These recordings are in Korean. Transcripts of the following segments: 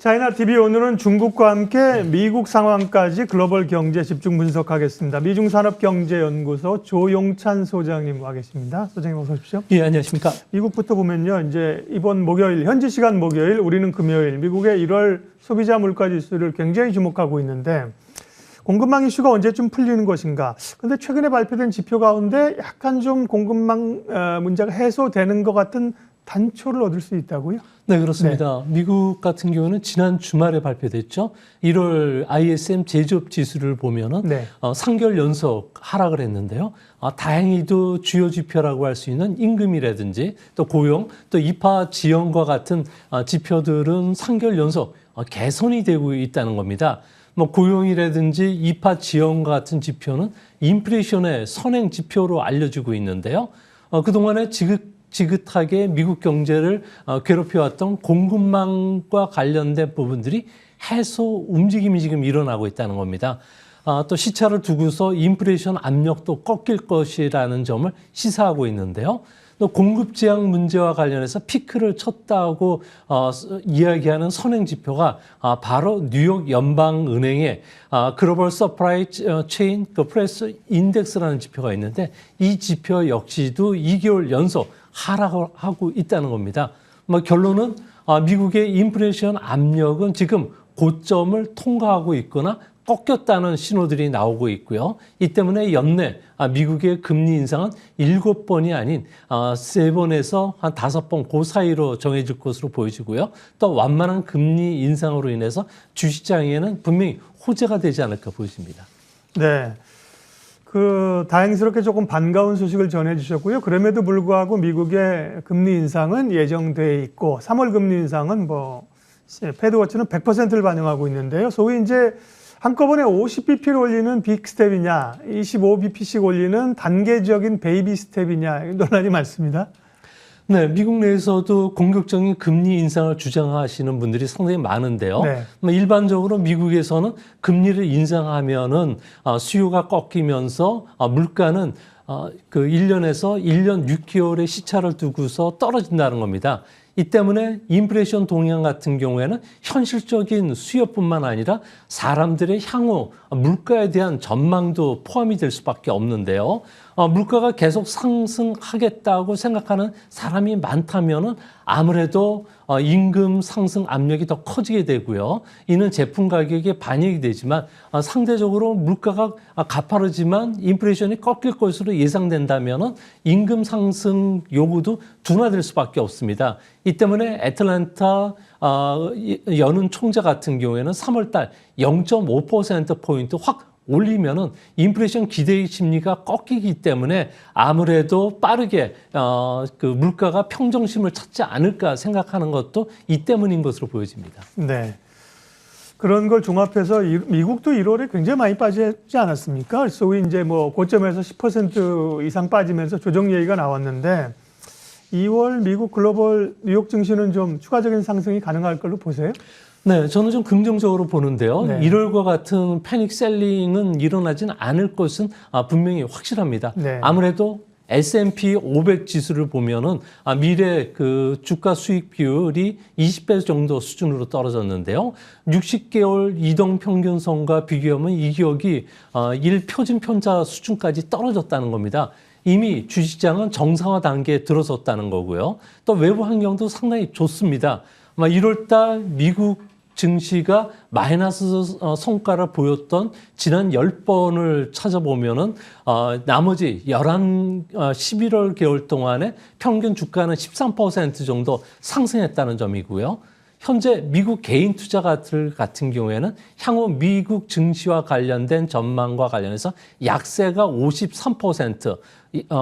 차이나 TV 오늘은 중국과 함께 미국 상황까지 글로벌 경제 집중 분석하겠습니다. 미중산업경제연구소 조용찬 소장님과 계십니다. 소장님 어서 오십시오. 예, 안녕하십니까. 미국부터 보면요. 이제 이번 목요일, 현지 시간 목요일, 우리는 금요일, 미국의 1월 소비자 물가 지수를 굉장히 주목하고 있는데 공급망 이슈가 언제쯤 풀리는 것인가. 근데 최근에 발표된 지표 가운데 약간 좀 공급망 문제가 해소되는 것 같은 단초를 얻을 수 있다고요? 네, 그렇습니다. 네. 미국 같은 경우는 지난 주말에 발표됐죠. 1월 ISM 제조업 지수를 보면은 네. 3개월 연속 하락을 했는데요. 다행히도 주요 지표라고 할 수 있는 임금이라든지 또 고용, 또 입하 지원과 같은 지표들은 3개월 연속 개선이 되고 있다는 겁니다. 뭐 고용이라든지 입하 지원과 같은 지표는 인플레이션의 선행 지표로 알려지고 있는데요. 그동안에 지긋하게 미국 경제를 괴롭혀왔던 공급망과 관련된 부분들이 해소 움직임이 지금 일어나고 있다는 겁니다. 또 시차를 두고서 인플레이션 압력도 꺾일 것이라는 점을 시사하고 있는데요. 또 공급 제약 문제와 관련해서 피크를 쳤다고 이야기하는 선행 지표가 바로 뉴욕 연방은행의 글로벌 서프라이 체인 프라이스 인덱스라는 지표가 있는데 이 지표 역시도 2개월 연속 하락을 하고 있다는 겁니다. 결론은 미국의 인플레이션 압력은 지금 고점을 통과하고 있거나 꺾였다는 신호들이 나오고 있고요. 이 때문에 연내 미국의 금리 인상은 7번이 아닌 3번에서 한 5번 그 사이로 정해질 것으로 보여지고요. 또 완만한 금리 인상으로 인해서 주시장에는 분명히 호재가 되지 않을까 보여집니다. 네. 다행스럽게 조금 반가운 소식을 전해주셨고요. 그럼에도 불구하고 미국의 금리 인상은 예정돼 있고 3월 금리 인상은 패드워치는 100%를 반영하고 있는데요. 소위 이제 한꺼번에 50bp를 올리는 빅 스텝이냐, 25bp씩 올리는 단계적인 베이비 스텝이냐 논란이 많습니다. 네, 미국 내에서도 공격적인 금리 인상을 주장하시는 분들이 상당히 많은데요. 네. 일반적으로 미국에서는 금리를 인상하면은 수요가 꺾이면서 물가는 1년에서 1년 6개월의 시차를 두고서 떨어진다는 겁니다. 이 때문에 인플레이션 동향 같은 경우에는 현실적인 수요뿐만 아니라 사람들의 향후 물가에 대한 전망도 포함이 될 수밖에 없는데요. 물가가 계속 상승하겠다고 생각하는 사람이 많다면은 아무래도 임금 상승 압력이 더 커지게 되고요. 이는 제품 가격에 반영이 되지만 상대적으로 물가가 가파르지만 인플레이션이 꺾일 것으로 예상된다면은 임금 상승 요구도 둔화될 수밖에 없습니다. 이 때문에 애틀랜타 연은 총재 같은 경우에는 3월 달 0.5%포인트 확 올리면은 인플레이션 기대 심리가 꺾이기 때문에 아무래도 빠르게 물가가 평정심을 찾지 않을까 생각하는 것도 이 때문인 것으로 보여집니다. 네. 그런 걸 종합해서 미국도 1월에 굉장히 많이 빠지지 않았습니까? 소위 이제 고점에서 10% 이상 빠지면서 조정 얘기가 나왔는데 2월 미국 글로벌 뉴욕 증시는 좀 추가적인 상승이 가능할 걸로 보세요? 네, 저는 좀 긍정적으로 보는데요. 네. 1월과 같은 패닉 셀링은 일어나지는 않을 것은 분명히 확실합니다. 네. 아무래도 S&P 500 지수를 보면은 미래 주가 수익 비율이 20배 정도 수준으로 떨어졌는데요. 60개월 이동 평균선과 비교하면 이 기억이 1표준 편차 수준까지 떨어졌다는 겁니다. 이미 주식시장은 정상화 단계에 들어섰다는 거고요. 또 외부 환경도 상당히 좋습니다. 1월 달 미국 증시가 마이너스 성과를 보였던 지난 10번을 찾아보면은 나머지 11월 개월 동안에 평균 주가는 13% 정도 상승했다는 점이고요. 현재 미국 개인 투자가들 같은 경우에는 향후 미국 증시와 관련된 전망과 관련해서 약세가 53%,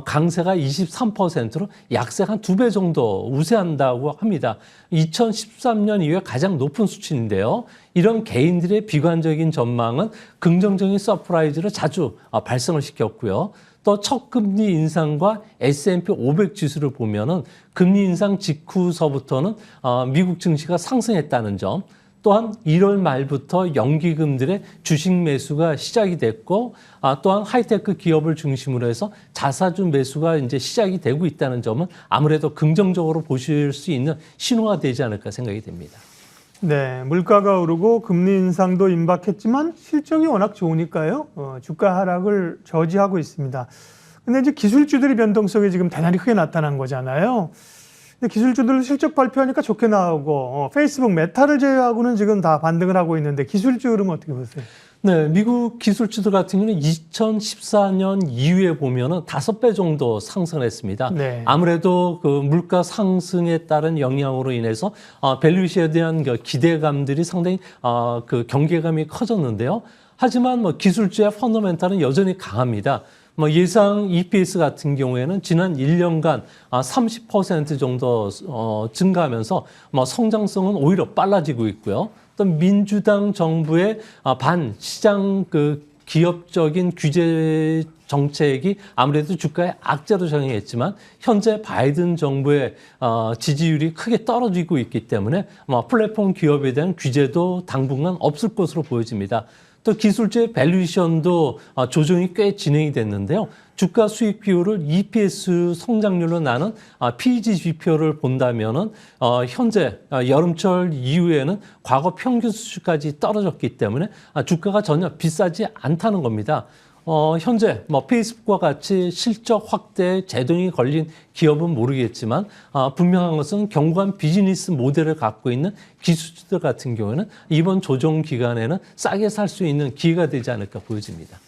강세가 23%로 약세가 한 2배 정도 우세한다고 합니다. 2013년 이후에 가장 높은 수치인데요. 이런 개인들의 비관적인 전망은 긍정적인 서프라이즈를 자주 발생을 시켰고요. 또 첫 금리 인상과 S&P 500 지수를 보면은 금리 인상 직후서부터는 미국 증시가 상승했다는 점, 또한 1월 말부터 연기금들의 주식 매수가 시작이 됐고, 또한 하이테크 기업을 중심으로 해서 자사주 매수가 이제 시작이 되고 있다는 점은 아무래도 긍정적으로 보실 수 있는 신호가 되지 않을까 생각이 됩니다. 네, 물가가 오르고 금리 인상도 임박했지만 실적이 워낙 좋으니까요. 주가 하락을 저지하고 있습니다. 근데 이제 기술주들이 변동성이 지금 대단히 크게 나타난 거잖아요. 근데 기술주들 실적 발표하니까 좋게 나오고 페이스북 메타를 제외하고는 지금 다 반등을 하고 있는데 기술주 흐름 어떻게 보세요? 네, 미국 기술주들 같은 경우는 2014년 이후에 보면은 5배 정도 상승했습니다. 네. 아무래도 그 물가 상승에 따른 영향으로 인해서 밸류에이션에 대한 그 기대감들이 상당히 그 경계감이 커졌는데요. 하지만 뭐 기술주의 펀더멘탈은 여전히 강합니다. 뭐 예상 EPS 같은 경우에는 지난 1년간 30% 정도 증가하면서 뭐 성장성은 오히려 빨라지고 있고요. 또 민주당 정부의 반시장 그 기업적인 규제 정책이 아무래도 주가에 악재로 작용했지만 현재 바이든 정부의 지지율이 크게 떨어지고 있기 때문에 플랫폼 기업에 대한 규제도 당분간 없을 것으로 보여집니다. 또 기술주의 밸류에이션도 조정이 꽤 진행이 됐는데요. 주가 수익 비율을 EPS 성장률로 나눈 PEG 지표를 본다면은 현재 여름철 이후에는 과거 평균 수준까지 떨어졌기 때문에 주가가 전혀 비싸지 않다는 겁니다. 현재 뭐 페이스북과 같이 실적 확대에 제동이 걸린 기업은 모르겠지만 분명한 것은 견고한 비즈니스 모델을 갖고 있는 기술주들 같은 경우에는 이번 조정 기간에는 싸게 살 수 있는 기회가 되지 않을까 보여집니다.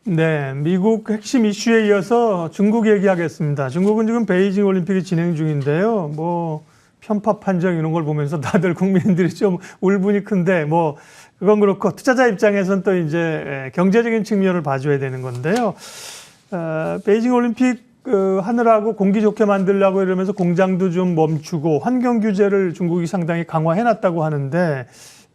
네, 미국 핵심 이슈에 이어서 중국 얘기하겠습니다. 중국은 지금 베이징 올림픽이 진행 중인데요. 뭐 편파 판정 이런 걸 보면서 다들 국민들이 좀 울분이 큰데 뭐 그건 그렇고 투자자 입장에서는 또 이제 경제적인 측면을 봐줘야 되는 건데요. 베이징 올림픽 하느라고 공기 좋게 만들려고 이러면서 공장도 좀 멈추고 환경 규제를 중국이 상당히 강화해놨다고 하는데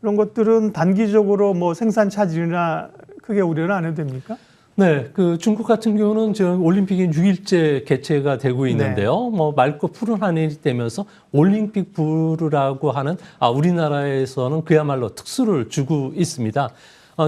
이런 것들은 단기적으로 뭐 생산 차질이나 크게 우려는 안 해도 됩니까? 네, 그 중국 같은 경우는 지금 올림픽이 6일째 개최가 되고 있는데요. 뭐 맑고 푸른 하늘이 되면서 올림픽 부르라고 하는 우리나라에서는 그야말로 특수를 주고 있습니다.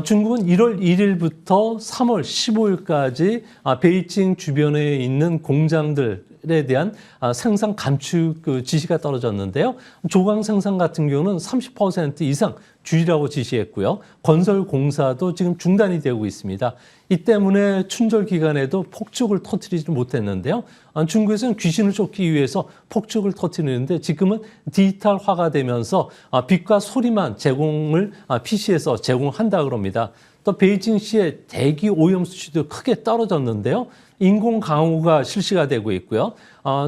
중국은 1월 1일부터 3월 15일까지 베이징 주변에 있는 공장들에 대한 생산 감축 지시가 떨어졌는데요. 조강 생산 같은 경우는 30% 이상 줄이라고 지시했고요. 건설 공사도 지금 중단이 되고 있습니다. 이 때문에 춘절 기간에도 폭죽을 터뜨리지 못했는데요. 중국에서는 귀신을 쫓기 위해서 폭죽을 터뜨리는데 지금은 디지털화가 되면서 빛과 소리만 제공을 PC에서 제공한다고 합니다. 또 베이징시의 대기 오염 수치도 크게 떨어졌는데요. 인공 강우가 실시가 되고 있고요.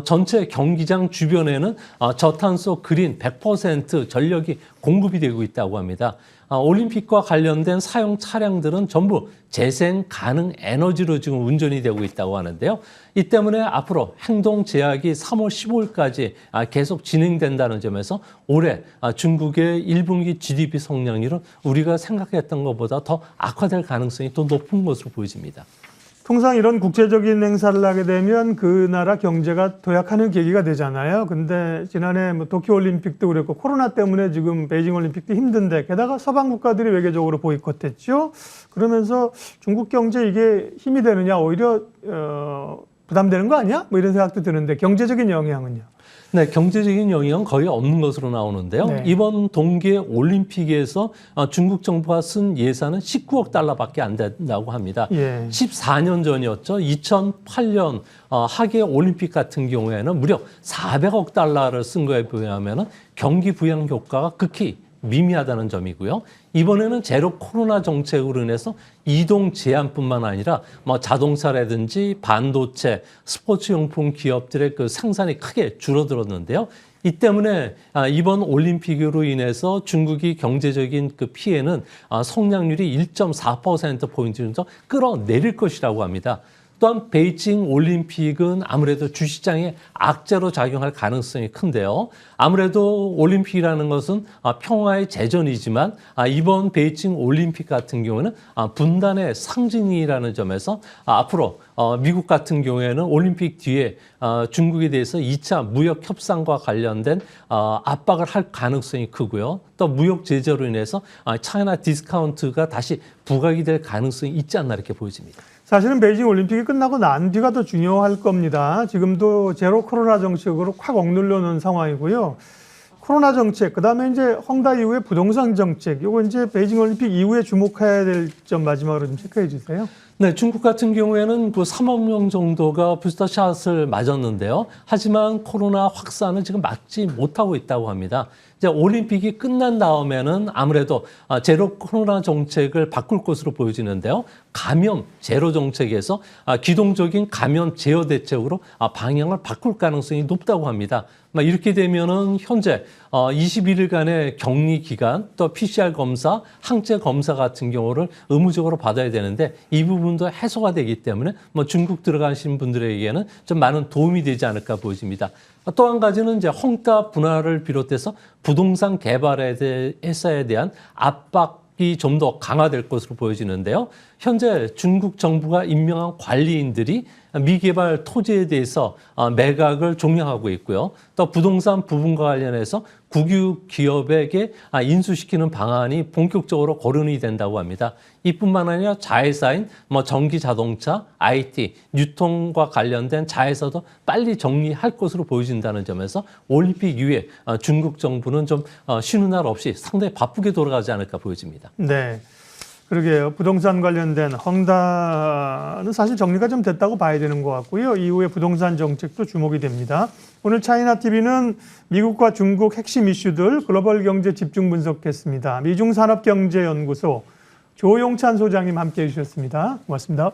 전체 경기장 주변에는 저탄소 그린 100% 전력이 공급이 되고 있다고 합니다. 올림픽과 관련된 사용 차량들은 전부 재생 가능 에너지로 지금 운전이 되고 있다고 하는데요. 이 때문에 앞으로 행동 제약이 3월 15일까지 계속 진행된다는 점에서 올해 중국의 1분기 GDP 성장률은 우리가 생각했던 것보다 더 악화될 가능성이 더 높은 것으로 보여집니다. 통상 이런 국제적인 행사를 하게 되면 그 나라 경제가 도약하는 계기가 되잖아요. 근데 지난해 뭐 도쿄올림픽도 그랬고 코로나 때문에 지금 베이징 올림픽도 힘든데 게다가 서방 국가들이 외교적으로 보이콧했죠. 그러면서 중국 경제 이게 힘이 되느냐 오히려 부담되는 거 아니야? 뭐 이런 생각도 드는데 경제적인 영향은요? 네, 경제적인 영향은 거의 없는 것으로 나오는데요. 네. 이번 동계 올림픽에서 중국 정부가 쓴 예산은 19억 달러밖에 안 된다고 합니다. 예. 14년 전이었죠. 2008년 하계 올림픽 같은 경우에는 무려 400억 달러를 쓴 거에 비하면 경기 부양 효과가 극히 미미하다는 점이고요. 이번에는 제로 코로나 정책으로 인해서 이동 제한뿐만 아니라 뭐 자동차라든지 반도체, 스포츠용품 기업들의 그 생산이 크게 줄어들었는데요. 이 때문에 이번 올림픽으로 인해서 중국이 경제적인 그 피해는 성장률이 1.4%포인트 정도 끌어내릴 것이라고 합니다. 또한 베이징 올림픽은 아무래도 주시장에 악재로 작용할 가능성이 큰데요. 아무래도 올림픽이라는 것은 평화의 제전이지만 이번 베이징 올림픽 같은 경우는 분단의 상징이라는 점에서 앞으로 미국 같은 경우에는 올림픽 뒤에 중국에 대해서 2차 무역 협상과 관련된 압박을 할 가능성이 크고요. 또 무역 제재로 인해서 차이나 디스카운트가 다시 부각이 될 가능성이 있지 않나 이렇게 보여집니다. 사실은 베이징 올림픽이 끝나고 난 뒤가 더 중요할 겁니다. 지금도 제로 코로나 정책으로 확 억눌려 놓은 상황이고요. 코로나 정책, 그다음에 이제 헝다 이후에 부동산 정책, 요거 이제 베이징 올림픽 이후에 주목해야 될 점 마지막으로 좀 체크해 주세요. 네, 중국 같은 경우에는 그 3억 명 정도가 부스터샷을 맞았는데요. 하지만 코로나 확산은 지금 막지 못하고 있다고 합니다. 이제 올림픽이 끝난 다음에는 아무래도 제로 코로나 정책을 바꿀 것으로 보여지는데요. 감염 제로 정책에서 기동적인 감염 제어 대책으로 방향을 바꿀 가능성이 높다고 합니다. 이렇게 되면은 현재 21일간의 격리 기간, 또 PCR 검사, 항체 검사 같은 경우를 의무적으로 받아야 되는데 이 부분도 해소가 되기 때문에 중국 들어가신 분들에게는 좀 많은 도움이 되지 않을까 보여집니다. 또 한 가지는 이제 헝다 분할을 비롯해서 부동산 개발에 대한 압박이 좀 더 강화될 것으로 보여지는데요. 현재 중국 정부가 임명한 관리인들이 미개발 토지에 대해서 매각을 종용하고 있고요. 또 부동산 부분과 관련해서 국유 기업에게 인수시키는 방안이 본격적으로 거론이 된다고 합니다. 이뿐만 아니라 자회사인 전기 자동차, IT, 유통과 관련된 자회사도 빨리 정리할 것으로 보여진다는 점에서 올림픽 이후에 중국 정부는 좀 쉬는 날 없이 상당히 바쁘게 돌아가지 않을까 보여집니다. 네. 그러게요. 부동산 관련된 헝다는 사실 정리가 좀 됐다고 봐야 되는 것 같고요. 이후에 부동산 정책도 주목이 됩니다. 오늘 차이나TV는 미국과 중국 핵심 이슈들 글로벌 경제 집중 분석했습니다. 미중산업경제연구소 조용찬 소장님 함께해 주셨습니다. 고맙습니다.